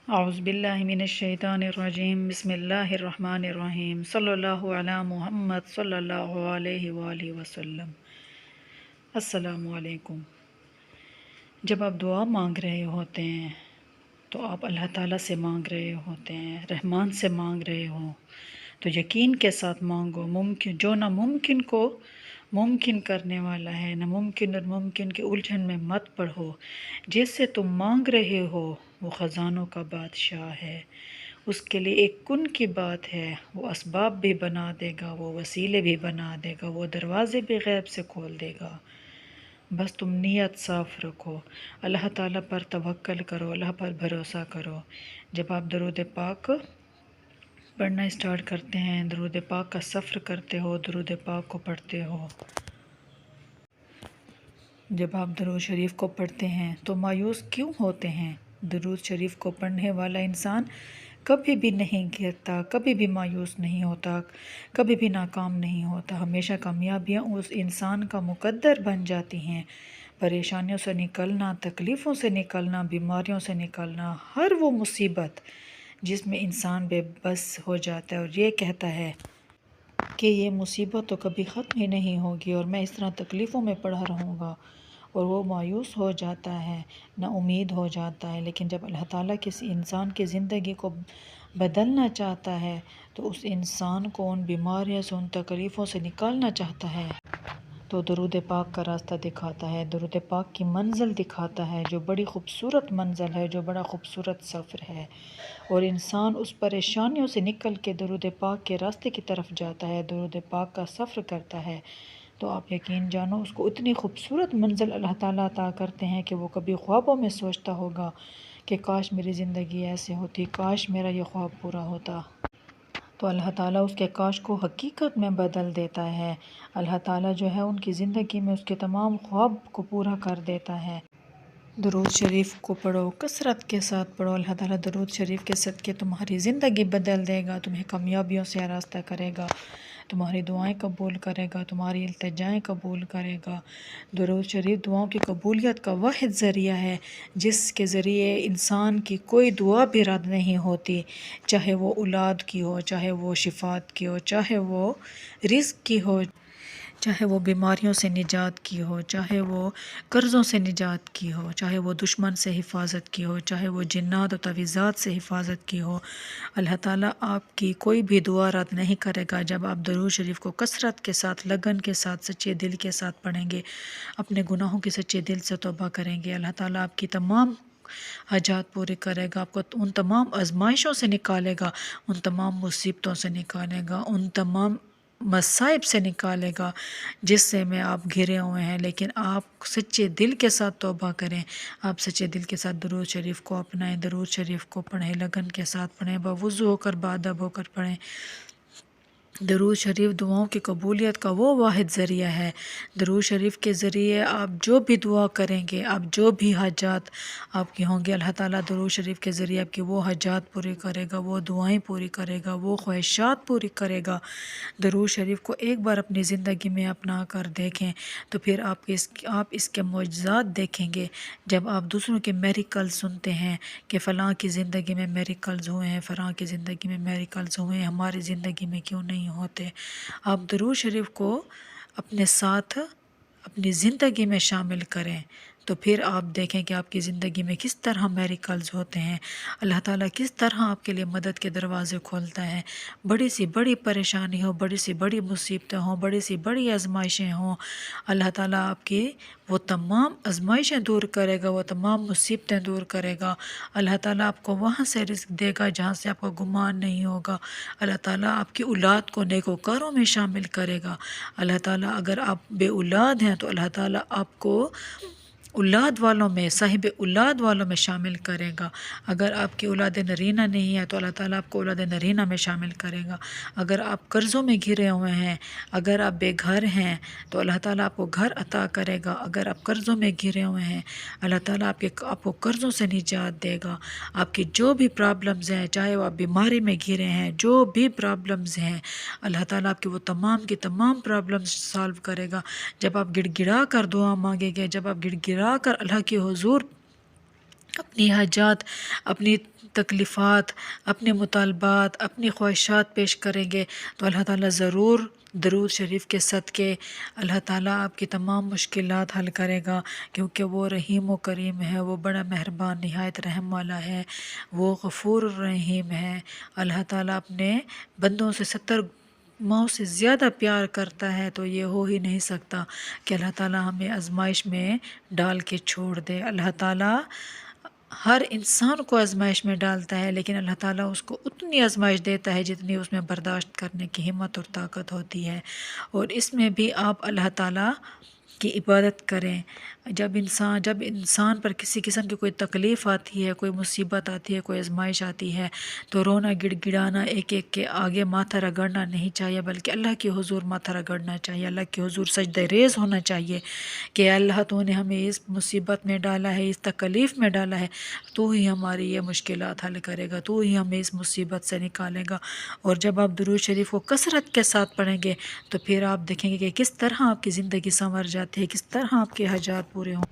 اعوذ باللہ من الشیطان الرجیم بسم اللہ الرحمن الرحیم صلی اللہ علی محمد صلی اللہ علیہ وآلہ وسلم۔ السلام علیکم۔ جب آپ دعا مانگ رہے ہوتے ہیں تو آپ اللہ تعالیٰ سے مانگ رہے ہوتے ہیں، رحمان سے مانگ رہے ہو تو یقین کے ساتھ مانگو۔ ممکن جو ناممکن کو ممکن کرنے والا ہے، ناممکن اور ممکن کے الجھن میں مت پڑھو۔ جس سے تم مانگ رہے ہو وہ خزانوں کا بادشاہ ہے، اس کے لیے ایک کن کی بات ہے، وہ اسباب بھی بنا دے گا، وہ وسیلے بھی بنا دے گا، وہ دروازے بھی غیب سے کھول دے گا۔ بس تم نیت صاف رکھو، اللہ تعالیٰ پر توکل کرو، اللہ پر بھروسہ کرو۔ جب آپ درود پاک پڑھنا اسٹارٹ کرتے ہیں، درود پاک کا سفر کرتے ہو، درود پاک کو پڑھتے ہو، جب آپ درود شریف کو پڑھتے ہیں تو مایوس کیوں ہوتے ہیں؟ درود شریف کو پڑھنے والا انسان کبھی بھی نہیں گرتا، کبھی بھی مایوس نہیں ہوتا، کبھی بھی ناکام نہیں ہوتا۔ ہمیشہ کامیابیاں اس انسان کا مقدر بن جاتی ہیں۔ پریشانیوں سے نکلنا، تکلیفوں سے نکلنا، بیماریوں سے نکلنا، ہر وہ مصیبت جس میں انسان بے بس ہو جاتا ہے اور یہ کہتا ہے کہ یہ مصیبت تو کبھی ختم ہی نہیں ہوگی اور میں اس طرح تکلیفوں میں پڑا رہوں گا، اور وہ مایوس ہو جاتا ہے، نا امید ہو جاتا ہے۔ لیکن جب اللہ تعالیٰ کسی انسان کی زندگی کو بدلنا چاہتا ہے تو اس انسان کو ان بیماریوں سے، ان تکلیفوں سے نکالنا چاہتا ہے تو درود پاک کا راستہ دکھاتا ہے، درود پاک کی منزل دکھاتا ہے، جو بڑی خوبصورت منزل ہے، جو بڑا خوبصورت سفر ہے، اور انسان اس پریشانیوں سے نکل کے درود پاک کے راستے کی طرف جاتا ہے، درود پاک کا سفر کرتا ہے، تو آپ یقین جانو اس کو اتنی خوبصورت منزل اللہ تعالیٰ عطا کرتے ہیں کہ وہ کبھی خوابوں میں سوچتا ہوگا کہ کاش میری زندگی ایسے ہوتی، کاش میرا یہ خواب پورا ہوتا، تو اللہ تعالیٰ اس کے کاش کو حقیقت میں بدل دیتا ہے۔ اللہ تعالیٰ جو ہے ان کی زندگی میں اس کے تمام خواب کو پورا کر دیتا ہے۔ درود شریف کو پڑھو، کثرت کے ساتھ پڑھو، اللہ تعالیٰ درود شریف کے صدقے تمہاری زندگی بدل دے گا، تمہیں کامیابیوں سے آراستہ کرے گا، تمہاری دعائیں قبول کرے گا، تمہاری التجائیں قبول کرے گا۔ درود شریف دعاؤں کی قبولیت کا واحد ذریعہ ہے جس کے ذریعے انسان کی کوئی دعا بھی رد نہیں ہوتی، چاہے وہ اولاد کی ہو، چاہے وہ شفات کی ہو، چاہے وہ رزق کی ہو، چاہے وہ بیماریوں سے نجات کی ہو، چاہے وہ قرضوں سے نجات کی ہو، چاہے وہ دشمن سے حفاظت کی ہو، چاہے وہ جنات و تعویذات سے حفاظت کی ہو۔ اللہ تعالیٰ آپ کی کوئی بھی دعا رد نہیں کرے گا جب آپ درود شریف کو کثرت کے ساتھ، لگن کے ساتھ، سچے دل کے ساتھ پڑھیں گے، اپنے گناہوں کی سچے دل سے توبہ کریں گے۔ اللہ تعالیٰ آپ کی تمام حاجات پورے کرے گا، آپ کو ان تمام آزمائشوں سے نکالے گا، ان تمام مصیبتوں سے نکالے گا، ان تمام مصائب سے نکالے گا جس سے میں آپ گھرے ہوئے ہیں۔ لیکن آپ سچے دل کے ساتھ توبہ کریں، آپ سچے دل کے ساتھ درود شریف کو اپنائیں، درود شریف کو پڑھیں، لگن کے ساتھ پڑھیں، باوضو ہو کر، باادب ہو کر پڑھیں۔ درود شریف دعاؤں کی قبولیت کا وہ واحد ذریعہ ہے۔ درود شریف کے ذریعے آپ جو بھی دعا کریں گے، آپ جو بھی حاجات آپ کی ہوں گے، اللہ تعالیٰ درود شریف کے ذریعے آپ کی وہ حاجات پوری کرے گا، وہ دعائیں پوری کرے گا، وہ خواہشات پوری کرے گا۔ درود شریف کو ایک بار اپنی زندگی میں اپنا کر دیکھیں تو پھر آپ اس کے معجزات دیکھیں گے۔ جب آپ دوسروں کے میریکل سنتے ہیں کہ فلاں کی زندگی میں میریکلز ہوئے ہیں، فلاں کی زندگی میں میریکلز ہوئے ہیں، ہماری زندگی میں کیوں نہیں ہوتے؟ آپ درود شریف کو اپنے ساتھ اپنی زندگی میں شامل کریں تو پھر آپ دیکھیں کہ آپ کی زندگی میں کس طرح میریکلز ہوتے ہیں، اللہ تعالیٰ کس طرح آپ کے لیے مدد کے دروازے کھولتا ہے۔ بڑی سی بڑی پریشانی ہو، بڑی سی بڑی مصیبتیں ہوں، بڑی سی بڑی آزمائشیں ہوں، اللہ تعالیٰ آپ کی وہ تمام آزمائشیں دور کرے گا، وہ تمام مصیبتیں دور کرے گا۔ اللہ تعالیٰ آپ کو وہاں سے رزق دے گا جہاں سے آپ کو گمان نہیں ہوگا۔ اللہ تعالیٰ آپ کی اولاد کو نیکوکاروں میں شامل کرے گا۔ اللہ تعالیٰ اگر آپ بے اولاد ہیں تو اللہ تعالیٰ آپ کو اولاد والوں میں، صاحب اولاد والوں میں شامل کرے گا۔ اگر آپ کی اولاد نرینہ نہیں ہے تو اللہ تعالیٰ آپ کو اولاد نرینہ میں شامل کرے گا۔ اگر آپ قرضوں میں گھرے ہوئے ہیں، اگر آپ بے گھر ہیں تو اللہ تعالیٰ آپ کو گھر عطا کرے گا۔ اگر آپ قرضوں میں گھرے ہوئے ہیں، اللہ تعالیٰ آپ کو قرضوں سے نجات دے گا۔ آپ کی جو بھی پرابلمز ہیں، چاہے وہ آپ بیماری میں گھرے ہیں، جو بھی پرابلمز ہیں، اللہ تعالیٰ آپ کی وہ تمام کی تمام پرابلمز سالو کرے گا۔ جب آپ گڑ گڑا کر دعا مانگیں گے، جب آپ گڑ گڑا کر اللہ کے حضور اپنی حاجات، اپنی تکلیفات، اپنے مطالبات، اپنی خواہشات پیش کریں گے تو اللہ تعالیٰ ضرور درود شریف کے صدقے اللہ تعالیٰ آپ کی تمام مشکلات حل کرے گا، کیونکہ وہ رحیم و کریم ہے، وہ بڑا مہربان نہایت رحم والا ہے، وہ غفور الرحیم ہے۔ اللہ تعالیٰ اپنے بندوں سے 70 ماؤں سے زیادہ پیار کرتا ہے، تو یہ ہو ہی نہیں سکتا کہ اللہ تعالیٰ ہمیں آزمائش میں ڈال کے چھوڑ دے۔ اللہ تعالیٰ ہر انسان کو آزمائش میں ڈالتا ہے، لیکن اللہ تعالیٰ اس کو اتنی آزمائش دیتا ہے جتنی اس میں برداشت کرنے کی ہمت اور طاقت ہوتی ہے، اور اس میں بھی آپ اللہ تعالیٰ کی عبادت کریں۔ جب انسان پر کسی قسم کی کوئی تکلیف آتی ہے، کوئی مصیبت آتی ہے، کوئی آزمائش آتی ہے، تو رونا گڑ گڑانا، ایک ایک کے آگے ماتھا رگڑنا نہیں چاہیے، بلکہ اللہ کے حضور ماتھا رگڑنا چاہیے، اللہ کے حضور سجدہ ریز ہونا چاہیے کہ اللہ تو نے ہمیں اس مصیبت میں ڈالا ہے، اس تکلیف میں ڈالا ہے، تو ہی ہماری یہ مشکلات حل کرے گا، تو ہی ہمیں اس مصیبت سے نکالے گا۔ اور جب آپ درود شریف کو کثرت کے ساتھ پڑھیں گے تو پھر آپ دیکھیں گے کہ کس طرح آپ کی زندگی سنور جاتی ہے، کس طرح آپ کے حاجات پورے ہوں۔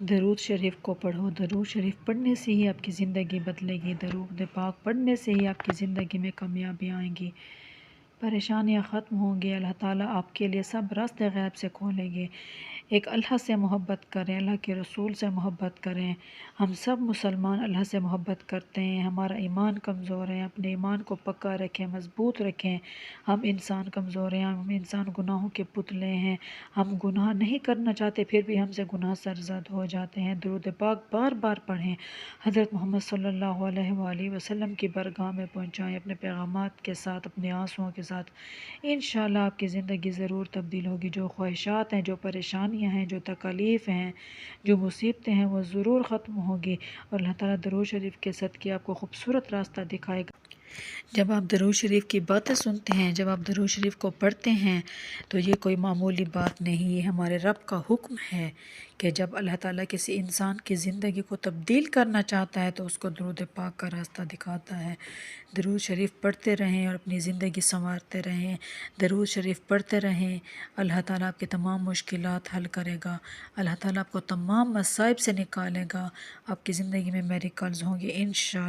درود شریف کو پڑھو، درود شریف پڑھنے سے ہی آپ کی زندگی بدلے گی، درود پاک پڑھنے سے ہی آپ کی زندگی میں کامیابی آئیں گی، پریشانیاں ختم ہوں گی، اللہ تعالیٰ آپ کے لیے سب راستے غیب سے کھولیں گے۔ ایک اللہ سے محبت کریں، اللہ کے رسول سے محبت کریں۔ ہم سب مسلمان اللہ سے محبت کرتے ہیں، ہمارا ایمان کمزور ہے، اپنے ایمان کو پکا رکھیں، مضبوط رکھیں۔ ہم انسان کمزور ہیں، ہم انسان گناہوں کے پتلے ہیں، ہم گناہ نہیں کرنا چاہتے پھر بھی ہم سے گناہ سرزد ہو جاتے ہیں۔ درود پاک بار بار پڑھیں، حضرت محمد صلی اللہ علیہ وآلہ وسلم کی برگاہ میں پہنچائیں اپنے پیغامات کے ساتھ، اپنے آنسوؤں کے ساتھ۔ انشاءاللہ آپ کی زندگی ضرور تبدیل ہوگی، جو خواہشات ہیں، جو پریشانیاں ہیں، جو تکالیف ہیں، جو مصیبتیں ہیں، وہ ضرور ختم ہوگی، اور اللہ تعالیٰ درود شریف کے صدقے آپ کو خوبصورت راستہ دکھائے گا۔ جب آپ درود شریف کی باتیں سنتے ہیں، جب آپ درود شریف کو پڑھتے ہیں، تو یہ کوئی معمولی بات نہیں، یہ ہمارے رب کا حکم ہے کہ جب اللہ تعالیٰ کسی انسان کی زندگی کو تبدیل کرنا چاہتا ہے تو اس کو درود پاک کا راستہ دکھاتا ہے۔ درود شریف پڑھتے رہیں اور اپنی زندگی سنوارتے رہیں، درود شریف پڑھتے رہیں، اللہ تعالیٰ آپ کی تمام مشکلات حل کرے گا، اللہ تعالیٰ آپ کو تمام مصائب سے نکالے گا، آپ کی زندگی میں میریکلز ہوں گے انشاءاللہ۔